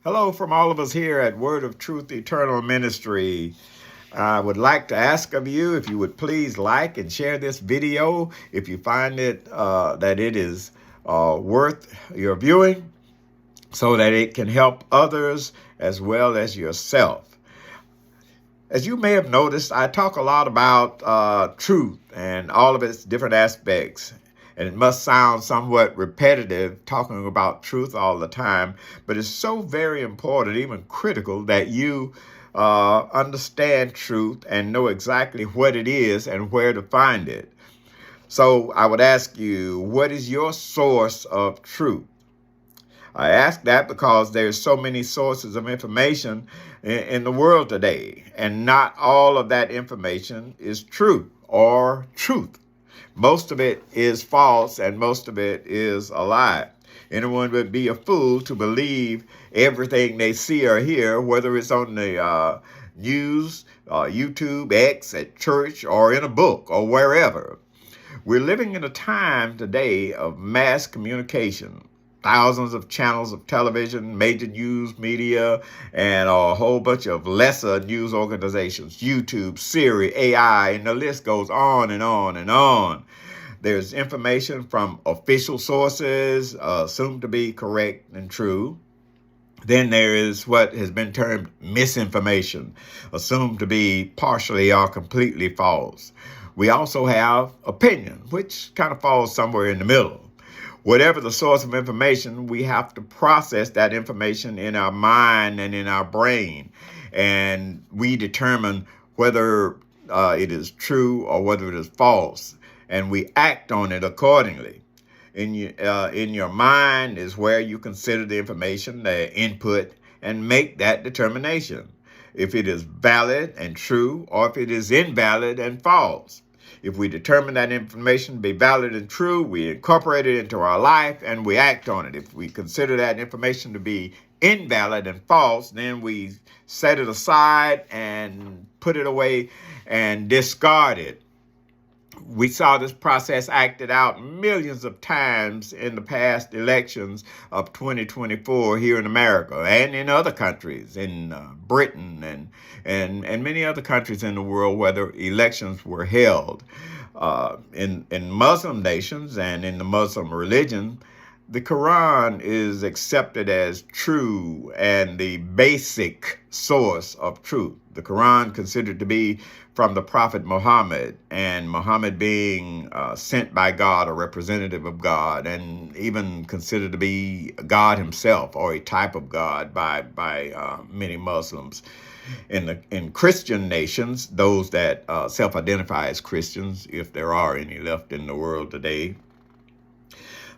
Hello from all of us here at Word of Truth Eternal Ministry. I would like to ask of you if you would please like and share this video if you find it that it is worth your viewing so that it can help others as well as yourself. As you may have noticed, I talk a lot about truth and all of its different aspects. And it must sound somewhat repetitive talking about truth all the time, but it's so very important, even critical, that you understand truth and know exactly what it is and where to find it. So I would ask you, what is your source of truth? I ask that because there's so many sources of information in the world today, and not all of that information is true or truth. Most of it is false and most of it is a lie. Anyone would be a fool to believe everything they see or hear, whether it's on the news, YouTube, X, at church, or in a book, or wherever. We're living in a time today of mass communication. Thousands of channels of television, major news media, and a whole bunch of lesser news organizations, YouTube, Siri, AI, and the list goes on and on and on. There's information from official sources, assumed to be correct and true. Then there is what has been termed misinformation, assumed to be partially or completely false. We also have opinion, which kind of falls somewhere in the middle. Whatever the source of information, we have to process that information in our mind and in our brain. And we determine whether it is true or whether it is false. And we act on it accordingly. In your mind is where you consider the information, the input, and make that determination. If it is valid and true, or if it is invalid and false. If we determine that information to be valid and true, we incorporate it into our life and we act on it. If we consider that information to be invalid and false, then we set it aside and put it away and discard it. We saw this process acted out millions of times in the past elections of 2024 here in America and in other countries, in Britain and many other countries in the world where the elections were held. In Muslim nations and in the Muslim religion, the Quran is accepted as true and the basic source of truth. The Quran considered to be from the Prophet Muhammad, and Muhammad being sent by God, a representative of God, and even considered to be God himself or a type of God by many Muslims. In Christian nations, those that self-identify as Christians, if there are any left in the world today,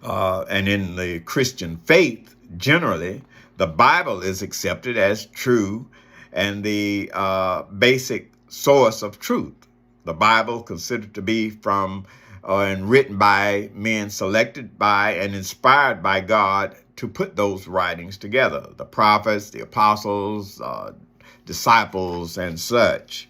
and in the Christian faith, generally, the Bible is accepted as true and the basic source of truth. The Bible considered to be from and written by men selected by and inspired by God to put those writings together. The prophets, the apostles, disciples, and such.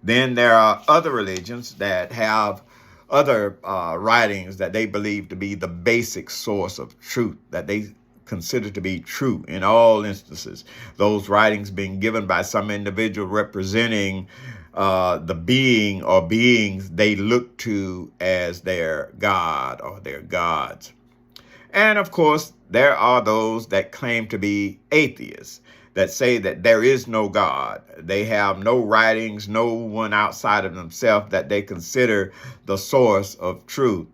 Then there are other religions that have other writings that they believe to be the basic source of truth, that they consider to be true in all instances. Those writings being given by some individual representing the being or beings they look to as their God or their gods. And of course, there are those that claim to be atheists, that say that there is no God. They have no writings, no one outside of themselves that they consider the source of truth.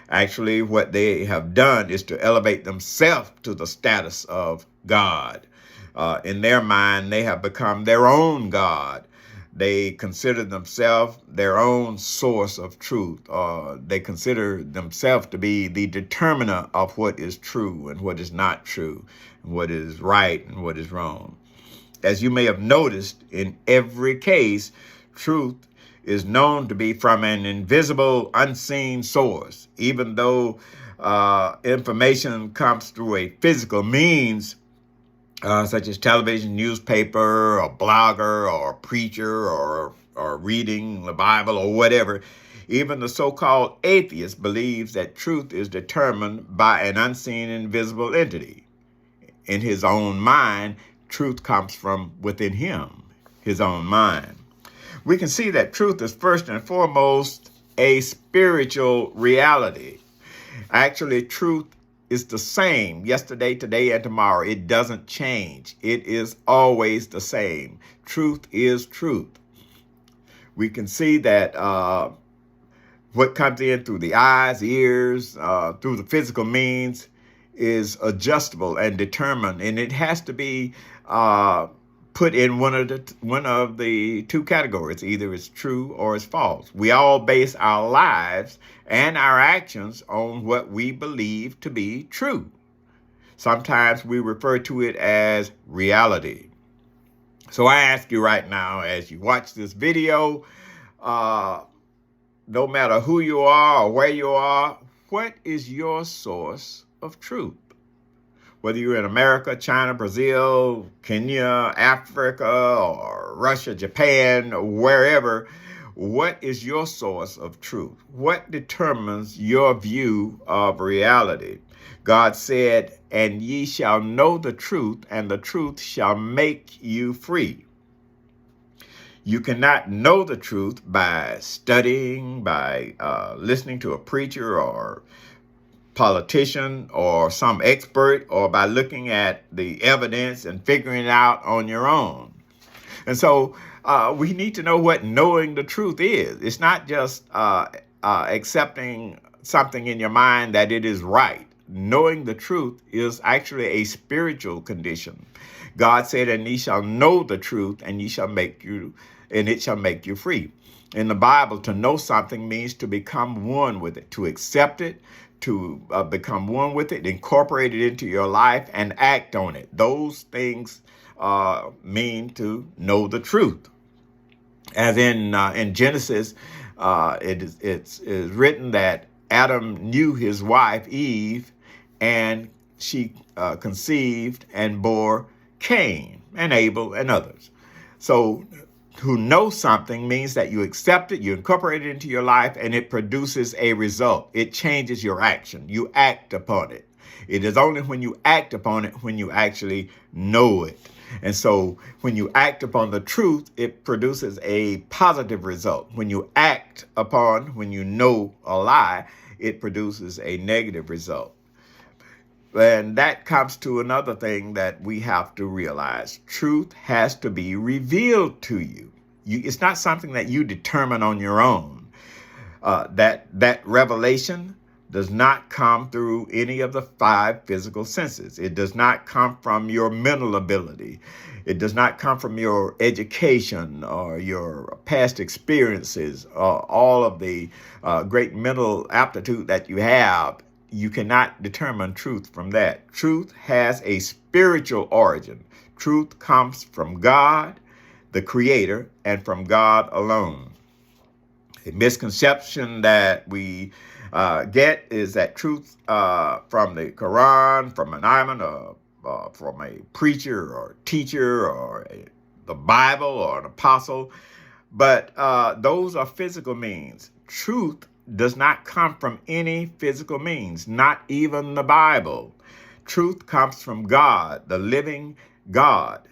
Actually, what they have done is to elevate themselves to the status of God. In their mind, they have become their own God. They consider themselves their own source of truth. They consider themselves to be the determiner of what is true and what is not true, and what is right and what is wrong. As you may have noticed, in every case, truth is known to be from an invisible, unseen source. Even though information comes through a physical means, such as television, newspaper, or blogger, or preacher, or reading the Bible, or whatever, even the so-called atheist believes that truth is determined by an unseen, invisible entity. in his own mind. Truth comes from within him, his own mind. We can see that truth is first and foremost a spiritual reality. Actually, truth is the same yesterday, today, and tomorrow. It doesn't change. It is always the same. Truth is truth. We can see that what comes in through the eyes, ears, through the physical means is adjustable and determined, and it has to be put in one of the two categories. Either it's true or it's false. We all base our lives and our actions on what we believe to be true. Sometimes we refer to it as reality. So I ask you right now, as you watch this video, no matter who you are or where you are, what is your source of truth? Whether you're in America, China, Brazil, Kenya, Africa, or Russia, Japan, wherever, what is your source of truth? What determines your view of reality? God said, "And ye shall know the truth, and the truth shall make you free." You cannot know the truth by studying, by listening to a preacher or politician or some expert, or by looking at the evidence and figuring it out on your own. And so we need to know what knowing the truth is. It's not just accepting something in your mind that it is right. Knowing the truth is actually a spiritual condition. God said, "And ye shall know the truth, and it shall make you free." In the Bible, to know something means to become one with it, to accept it, to become one with it, incorporate it into your life, and act on it. Those things mean to know the truth. As in Genesis, it's written that Adam knew his wife Eve, and she conceived and bore Cain and Abel and others. So to know something means that you accept it, you incorporate it into your life, and it produces a result. It changes your action. You act upon it. It is only when you act upon it when you actually know it. And so when you act upon the truth, it produces a positive result. When you when you know a lie, it produces a negative result. And that comes to another thing that we have to realize. Truth has to be revealed to you. It's not something that you determine on your own. That revelation does not come through any of the 5 physical senses. It does not come from your mental ability. It does not come from your education or your past experiences or all of the great mental aptitude that you have. You cannot determine truth from that. Truth has a spiritual origin. Truth comes from God, the Creator, and from God alone. A misconception that we get is that truth from the Quran, from an imam, from a preacher or teacher or the Bible or an apostle, but those are physical means. Truth does not come from any physical means, not even the Bible. Truth comes from God, the living God.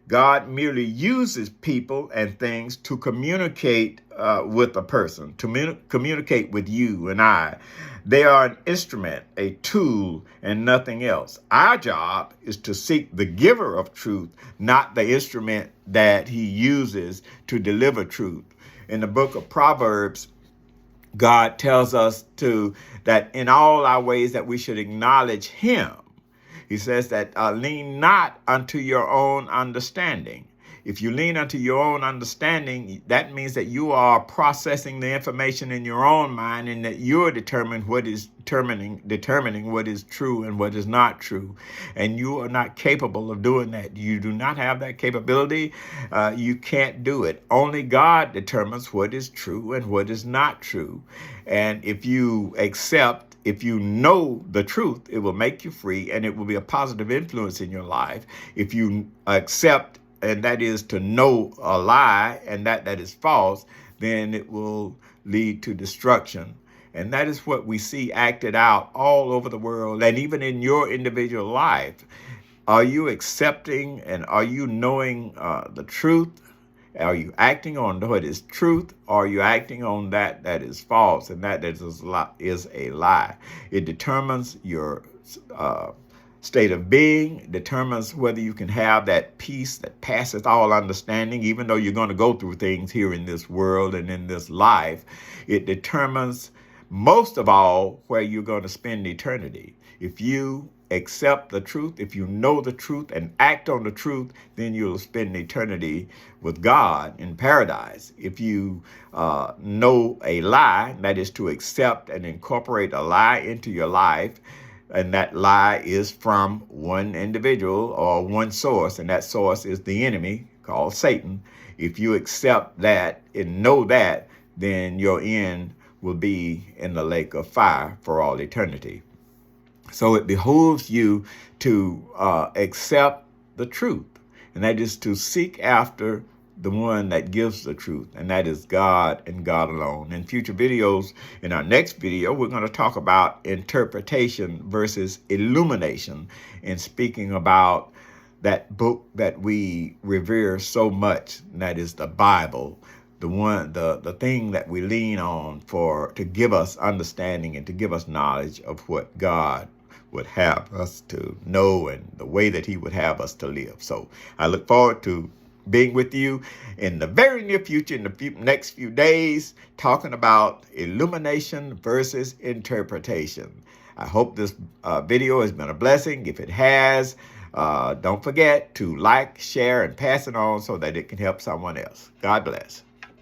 God merely uses people and things to communicate with a person, to communicate with you and I. They are an instrument, a tool, and nothing else. Our job is to seek the giver of truth, not the instrument that he uses to deliver truth. In the book of Proverbs, God tells us that in all our ways that we should acknowledge him. He says that lean not unto your own understanding. If you lean unto your own understanding, that means that you are processing the information in your own mind, and that you're determining what is true and what is not true. And you are not capable of doing that. You do not have that capability. You can't do it. Only God determines what is true and what is not true. And if you know the truth, it will make you free, and it will be a positive influence in your life. If you accept, and that is to know a lie, and that is false, then it will lead to destruction. And that is what we see acted out all over the world, and even in your individual life. Are you accepting and are you knowing the truth? Are you acting on what is truth, or are you acting on that is false, and that is a lie? It determines your state of being, determines whether you can have that peace that passeth all understanding, even though you're going to go through things here in this world and in this life. It determines most of all where you're going to spend eternity. If you accept the truth, if you know the truth and act on the truth, then you'll spend eternity with God in paradise. If you know a lie, that is to accept and incorporate a lie into your life, and that lie is from one individual or one source, and that source is the enemy called Satan. If you accept that and know that, then your end will be in the lake of fire for all eternity. So it behooves you to accept the truth, and that is to seek after the one that gives the truth, and that is God and God alone. In future videos, in our next video, we're going to talk about interpretation versus illumination, and speaking about that book that we revere so much, and that is the Bible, the thing that we lean on to give us understanding and to give us knowledge of what God would have us to know and the way that he would have us to live. So I look forward to being with you in the very near future, in the next few days, talking about illumination versus interpretation. I hope this video has been a blessing. If it has, don't forget to like, share, and pass it on so that it can help someone else. God bless.